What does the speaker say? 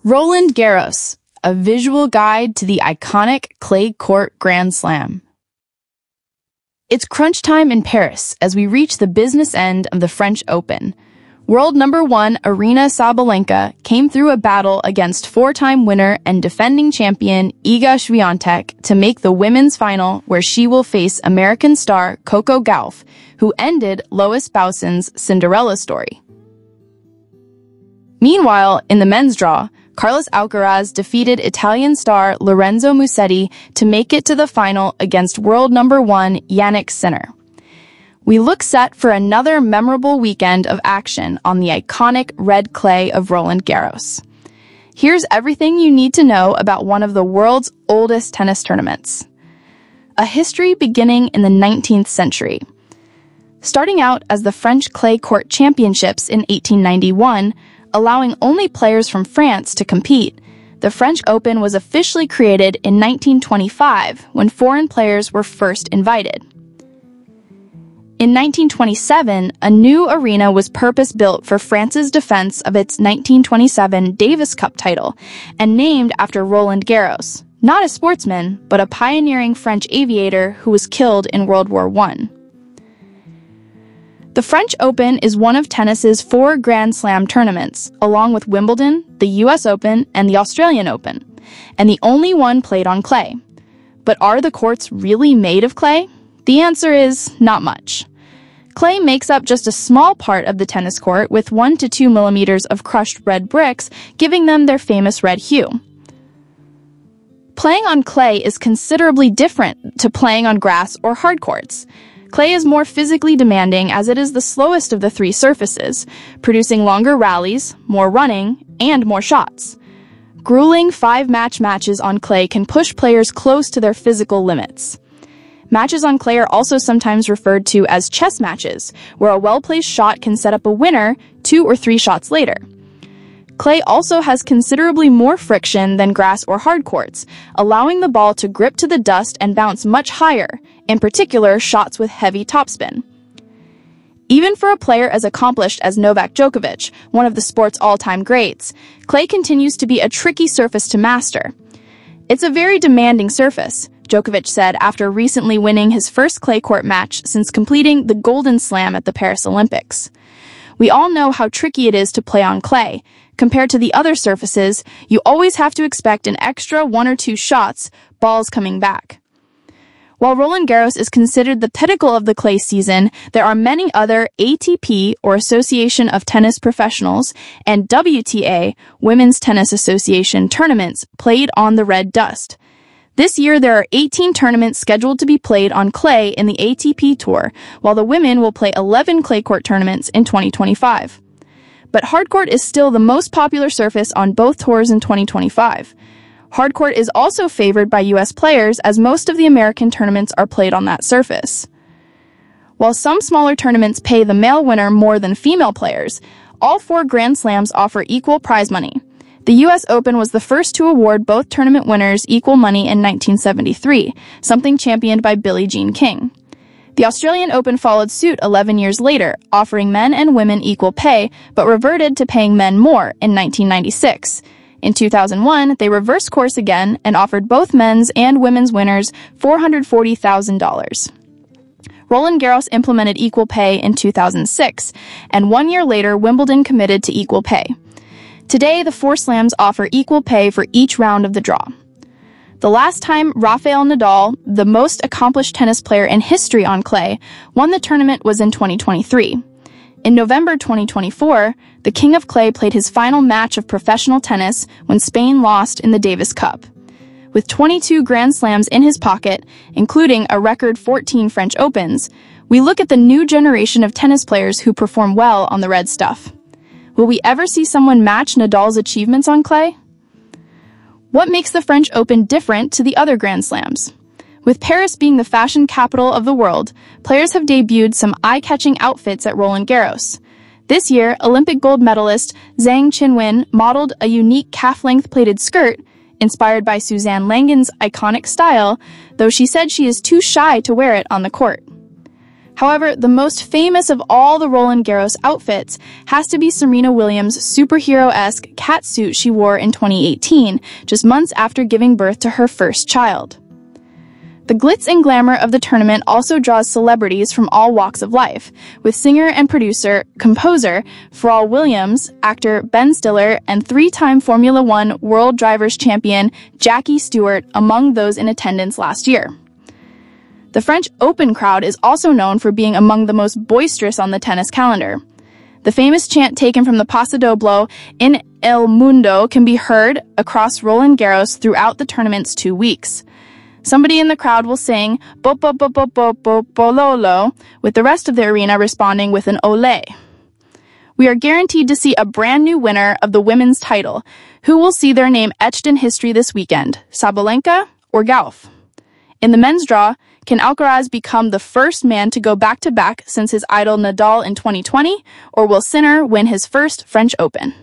Roland Garros, a visual guide to the iconic clay court Grand Slam. It's crunch time in Paris as we reach the business end of the French Open. World number one Aryna Sabalenka came through a battle against four-time winner and defending champion Iga Świątek to make the women's final, where she will face American star Coco Gauff, who ended Lois Boisson's Cinderella story. Meanwhile, in the men's draw, Carlos Alcaraz defeated Italian star Lorenzo Musetti to make it to the final against world number one Jannik Sinner. We look set for another memorable weekend of action on the iconic red clay of Roland Garros. Here's everything you need to know about one of the world's oldest tennis tournaments. A history beginning in the 19th century. Starting out as the French Clay Court Championships in 1891, allowing only players from France to compete, the French Open was officially created in 1925 when foreign players were first invited. In 1927, a new arena was purpose-built for France's defense of its 1927 Davis Cup title and named after Roland Garros, not a sportsman, but a pioneering French aviator who was killed in World War I. The French Open is one of tennis's 4 Grand Slam tournaments, along with Wimbledon, the US Open, and the Australian Open, and the only one played on clay. But are the courts really made of clay? The answer is not much. Clay makes up just a small part of the tennis court, with 1 to 2 millimeters of crushed red bricks, giving them their famous red hue. Playing on clay is considerably different to playing on grass or hard courts. Clay is more physically demanding as it is the slowest of the 3 surfaces, producing longer rallies, more running, and more shots. Grueling 5-match matches on clay can push players close to their physical limits. Matches on clay are also sometimes referred to as chess matches, where a well-placed shot can set up a winner 2 or 3 shots later. Clay also has considerably more friction than grass or hard courts, allowing the ball to grip to the dust and bounce much higher, in particular shots with heavy topspin. Even for a player as accomplished as Novak Djokovic, one of the sport's all-time greats, clay continues to be a tricky surface to master. "It's a very demanding surface," Djokovic said after recently winning his first clay court match since completing the Golden Slam at the Paris Olympics. "We all know how tricky it is to play on clay. Compared to the other surfaces, you always have to expect an extra 1 or 2 shots, balls coming back." While Roland Garros is considered the pinnacle of the clay season, there are many other ATP, or Association of Tennis Professionals, and WTA, Women's Tennis Association, tournaments played on the red dust. This year, there are 18 tournaments scheduled to be played on clay in the ATP Tour, while the women will play 11 clay court tournaments in 2025. But hardcourt is still the most popular surface on both tours in 2025. Hardcourt is also favored by US players, as most of the American tournaments are played on that surface. While some smaller tournaments pay the male winner more than female players, all 4 Grand Slams offer equal prize money. The US Open was the first to award both tournament winners equal money in 1973, something championed by Billie Jean King. The Australian Open followed suit 11 years later, offering men and women equal pay, but reverted to paying men more in 1996. In 2001, they reversed course again and offered both men's and women's winners $440,000. Roland Garros implemented equal pay in 2006, and 1 year later, Wimbledon committed to equal pay. Today, the 4 slams offer equal pay for each round of the draw. The last time Rafael Nadal, the most accomplished tennis player in history on clay, won the tournament was in 2023. In November 2024, the King of Clay played his final match of professional tennis when Spain lost in the Davis Cup. With 22 Grand Slams in his pocket, including a record 14 French Opens, we look at the new generation of tennis players who perform well on the red stuff. Will we ever see someone match Nadal's achievements on clay? What makes the French Open different to the other Grand Slams? With Paris being the fashion capital of the world, players have debuted some eye-catching outfits at Roland Garros. This year, Olympic gold medalist Zhang Qinwen modeled a unique calf-length pleated skirt, inspired by Suzanne Langen's iconic style, though she said she is too shy to wear it on the court. However, the most famous of all the Roland Garros outfits has to be Serena Williams' superhero-esque catsuit she wore in 2018, just months after giving birth to her first child. The glitz and glamour of the tournament also draws celebrities from all walks of life, with singer and composer Pharrell Williams, actor Ben Stiller, and three-time Formula One World Drivers' Champion Jackie Stewart among those in attendance last year. The French Open crowd is also known for being among the most boisterous on the tennis calendar. The famous chant taken from the Paso Doble in El Mundo can be heard across Roland Garros throughout the tournament's 2 weeks. Somebody in the crowd will sing "bo bo bo bo bo bo bololo," with the rest of the arena responding with an "ole." We are guaranteed to see a brand new winner of the women's title, who will see their name etched in history this weekend, Sabalenka or Gauff. In the men's draw, can Alcaraz become the first man to go back-to-back since his idol Nadal in 2020, or will Sinner win his first French Open?